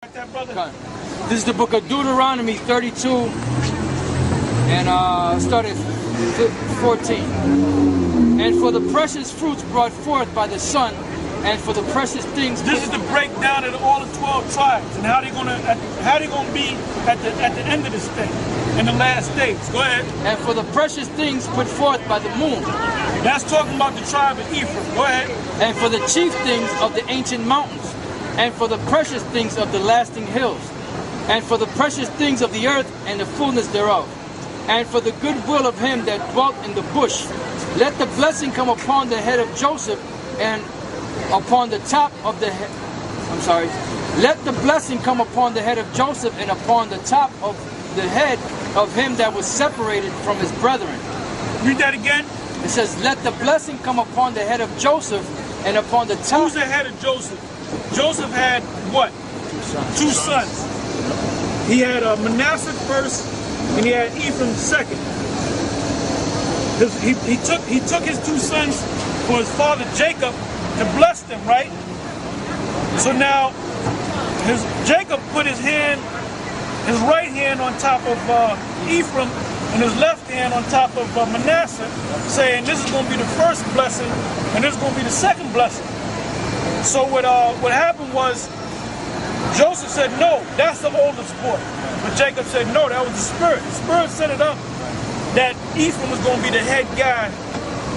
That, brother? This is the book of Deuteronomy 32 and start at 14. And for the precious fruits brought forth by the sun, and for the precious things. This is the breakdown of all the 12 tribes and how they're gonna be at the end of this thing in the last days. Go ahead. And for the precious things put forth by the moon. That's talking about the tribe of Ephraim. Go ahead. And for the chief things of the ancient mountains, and for the precious things of the lasting hills, and for the precious things of the earth and the fullness thereof, and for the goodwill of him that dwelt in the bush. Let the blessing come upon the head of Joseph and upon the top of the head. Let the blessing come upon the head of Joseph and upon the top of the head of him that was separated from his brethren. Read that again. It says, let the blessing come upon the head of Joseph and upon the top. Who's the head of Joseph? Joseph had what? Two sons. He had Manasseh first, and he had Ephraim second. He took his two sons for his father Jacob to bless them, right? So now, Jacob put his right hand on top of Ephraim, and his left hand on top of Manasseh, saying this is going to be the first blessing, and this is going to be the second blessing. So what happened was, Joseph said, no, that's the oldest boy. But Jacob said, no, that was the spirit. The spirit set it up that Ephraim was going to be the head guy,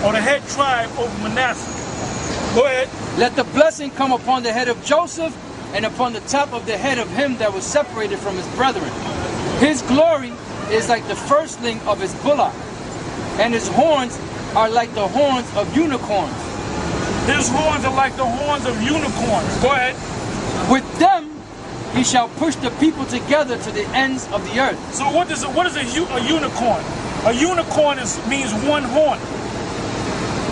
or the head tribe over Manasseh. Go ahead. Let the blessing come upon the head of Joseph and upon the top of the head of him that was separated from his brethren. His glory is like the firstling of his bullock, and his horns are like the horns of unicorns. His horns are like the horns of unicorns. Go ahead. With them he shall push the people together to the ends of the earth. So what is a unicorn? A unicorn means one horn.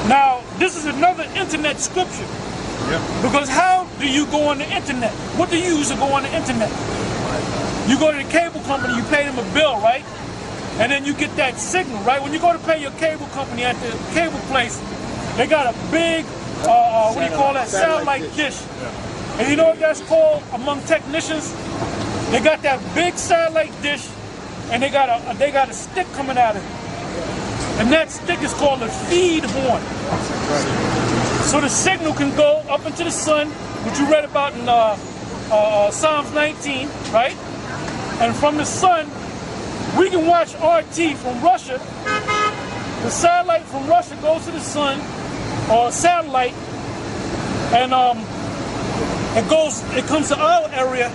Now, this is another internet scripture. Yep. Because how do you go on the internet? What do you use to go on the internet? You go to the cable company, you pay them a bill, right? And then you get that signal, right? When you go to pay your cable company at the cable place, they got a big, what do you call that? Satellite dish. Yeah. And you know what that's called among technicians? They got that big satellite dish, and they got a stick coming out of it. And that stick is called a feed horn. So the signal can go up into the sun, which you read about in Psalms 19, right? And from the sun, we can watch RT from Russia. The satellite from Russia goes to the sun, or satellite, and it comes to our area.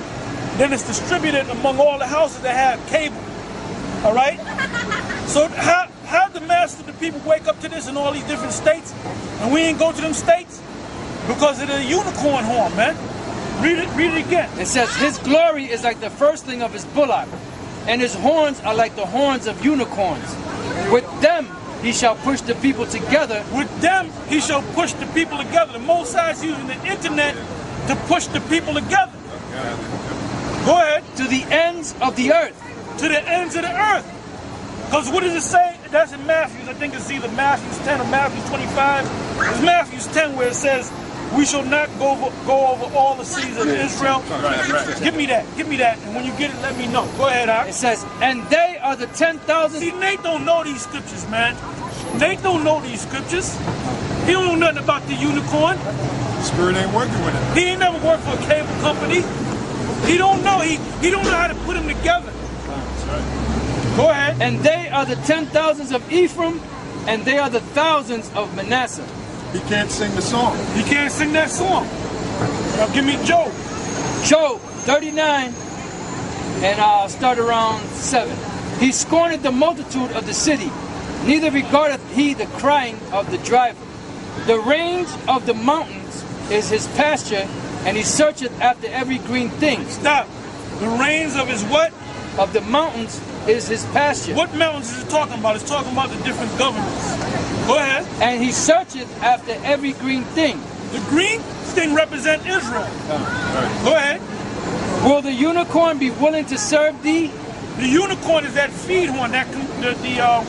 Then it's distributed among all the houses that have cable. All right. So how the mass of the people wake up to this in all these different states, and we ain't go to them states? Because of the unicorn horn, man. Read it again. It says, his glory is like the firstling of his bullock, and his horns are like the horns of unicorns. With them he shall push the people together. With them he shall push the people together. The Most High is using the internet to push the people together. Go ahead. To the ends of the earth. To the ends of the earth. Because what does it say? That's in Matthew. I think it's either Matthew 10 or Matthew 25. It's Matthew 10 where it says, we shall not go over all the seas of Israel. Right. Give me that. And when you get it, let me know. Go ahead, Ak. It says, and they are the 10,000. See, Nate don't know these scriptures, man. Nate don't know these scriptures. He don't know nothing about the unicorn. Spirit ain't working with it. He ain't never worked for a cable company. He don't know. He don't know how to put them together. That's right. Go ahead. And they are the 10,000s of Ephraim, and they are the thousands of Manasseh. He can't sing the song. He can't sing that song. Now give me Job. Job 39, and I'll start around 7. He scorneth the multitude of the city, neither regardeth he the crying of the driver. The range of the mountains is his pasture, and he searcheth after every green thing. Stop. The range of his what? Of the mountains is his pasture. What mountains is it talking about? It's talking about the different governments. Go ahead. And he searcheth after every green thing. The green thing represent Israel. Right. Go ahead. Will the unicorn be willing to serve thee? The unicorn is that feed horn, the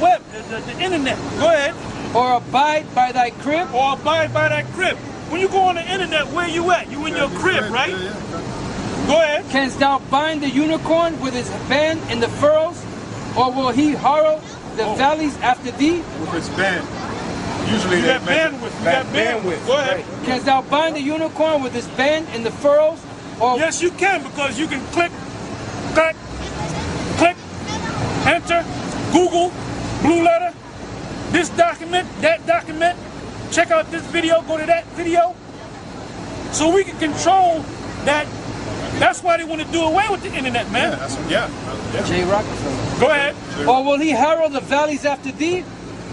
web, the internet. Go ahead. Or abide by thy crib? Or abide by thy crib. When you go on the internet, where you at? You in your crib, right? Go ahead. Canst thou bind the unicorn with his band in the furrows, or will he harrow the valleys after thee? With his band. Usually You they got bandwidth. You got bandwidth. Go ahead. Canst thou bind the unicorn with his band in the furrows? Or Yes, you can, because you can click, click, click, enter, Google, blue letter, this document, that document, check out this video, go to that video. So we can control that. That's why they want to do away with the internet, man. Yeah. J. Rockefeller. Go ahead. Or will he harrow the valleys after thee?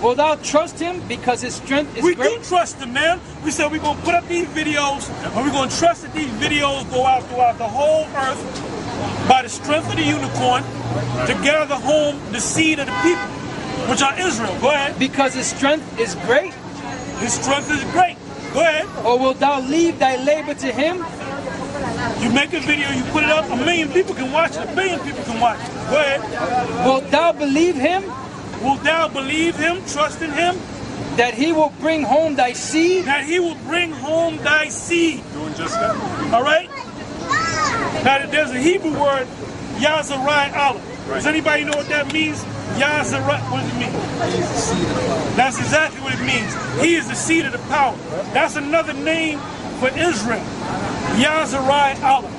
Will thou trust him because his strength is We great? do trust them, man. We said we're going to put up these videos, and we're going to trust that these videos go out throughout the whole earth by the strength of the unicorn to gather home the seed of the people, which are Israel. Go ahead. Because his strength is great? His strength is great. Go ahead. Or wilt thou leave thy labor to him? You make a video, you put it up, 1 million people can watch it, 1 billion people can watch it. Go ahead. Wilt thou believe him Will thou believe him, trust in him, that he will bring home thy seed? that he will bring home thy seed? Doing just that. All right? Now, there's a Hebrew word, Yazarai Allah. Does anybody know what that means? Yazarai, what does it mean? That's exactly what it means. He is the seed of the power. That's another name for Israel. Yazarai Allah.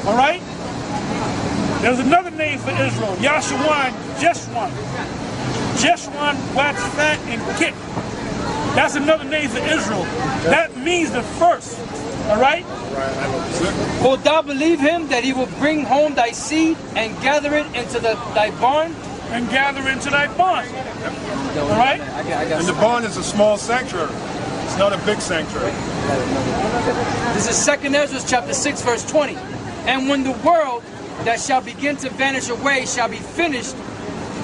All right? There's another name for Israel. Yashuan, Jeshwan. Jeshwan, wax, fat, and kit. That's another name for Israel. That means the first. All right? Wilt thou believe him that he will bring home thy seed and gather it into thy barn? And gather into thy barn. All right? And the barn is a small sanctuary. It's not a big sanctuary. This is 2 Ezra chapter 6 verse 20. And when the world that shall begin to vanish away shall be finished,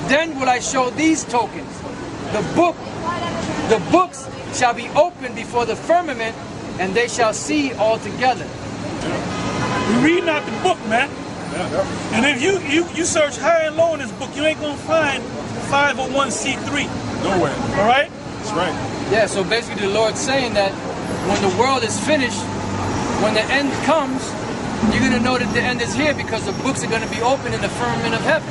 then will I show these tokens. The books shall be opened before the firmament, and they shall see all together. We're reading out the book, man. And if you search high and low in this book, you ain't gonna find 501c3. Nowhere. All right? That's right. Yeah, so basically the Lord's saying that when the world is finished, when the end comes, you're going to know that the end is here because the books are going to be open in the firmament of heaven.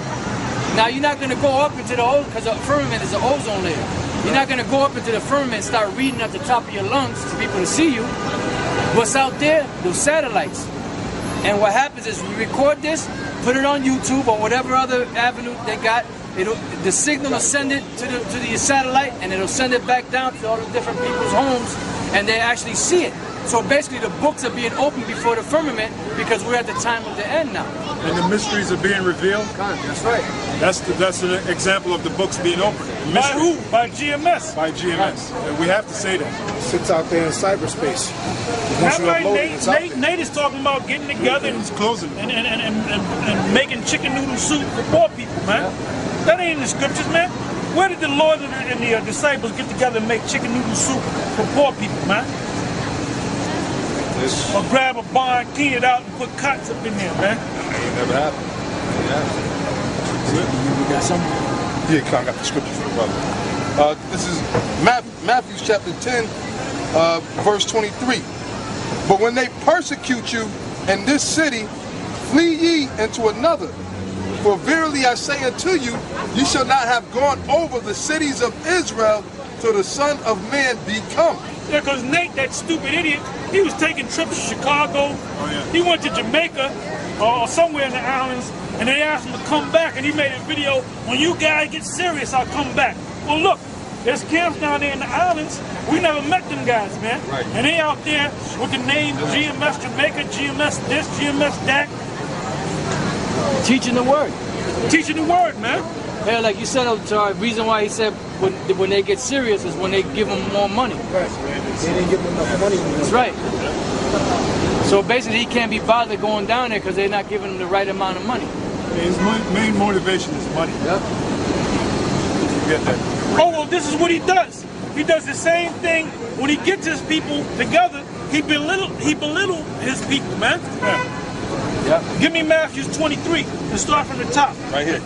Now, you're not going to go up into the ozone, because the firmament is an ozone layer. You're not going to go up into the firmament and start reading at the top of your lungs for people to see you. What's out there? Those satellites. And what happens is we record this, put it on YouTube or whatever other avenue they got. The signal will send it to the satellite, and it'll send it back down to all the different people's homes, and they actually see it. So basically the books are being opened before the firmament because we're at the time of the end now. And the mysteries are being revealed. That's right. That's an example of the books being opened. By who? By GMS. By GMS. And we have to say that. It sits out there in cyberspace. Once That's you right, upload it, it's out there. Nate is talking about getting together It's closing. and making chicken noodle soup for poor people, man. That ain't in the scriptures, man. Where did the Lord and the disciples get together and make chicken noodle soup for poor people, man? Or grab a barn, clean it out, and put cots up in there, man. It never happened. You got something? Yeah, I got the scripture for the brother. This is Matthew chapter 10, verse 23. But when they persecute you in this city, flee ye into another. For verily I say unto you, ye shall not have gone over the cities of Israel till the Son of Man be come. Yeah, because Nate, that stupid idiot, he was taking trips to Chicago. Oh, yeah. He went to Jamaica or somewhere in the islands, and they asked him to come back, and he made a video, when you guys get serious, I'll come back. Well, look, there's camps down there in the islands. We never met them guys, man. Right. And they out there with the name GMS Jamaica, GMS this, GMS that. Teaching the word. Teaching the word, man. Yeah, like you said, the reason why he said when they get serious is when they give them more money. Right. They didn't give them enough money. That's right. So basically, he can't be bothered going down there because they're not giving him the right amount of money. His main motivation is money. Yep. You get that? Oh, well, this is what he does. He does the same thing when he gets his people together. He belittle his people, man. Yeah. Yep. Give me Matthew 23 and start from the top. Right here.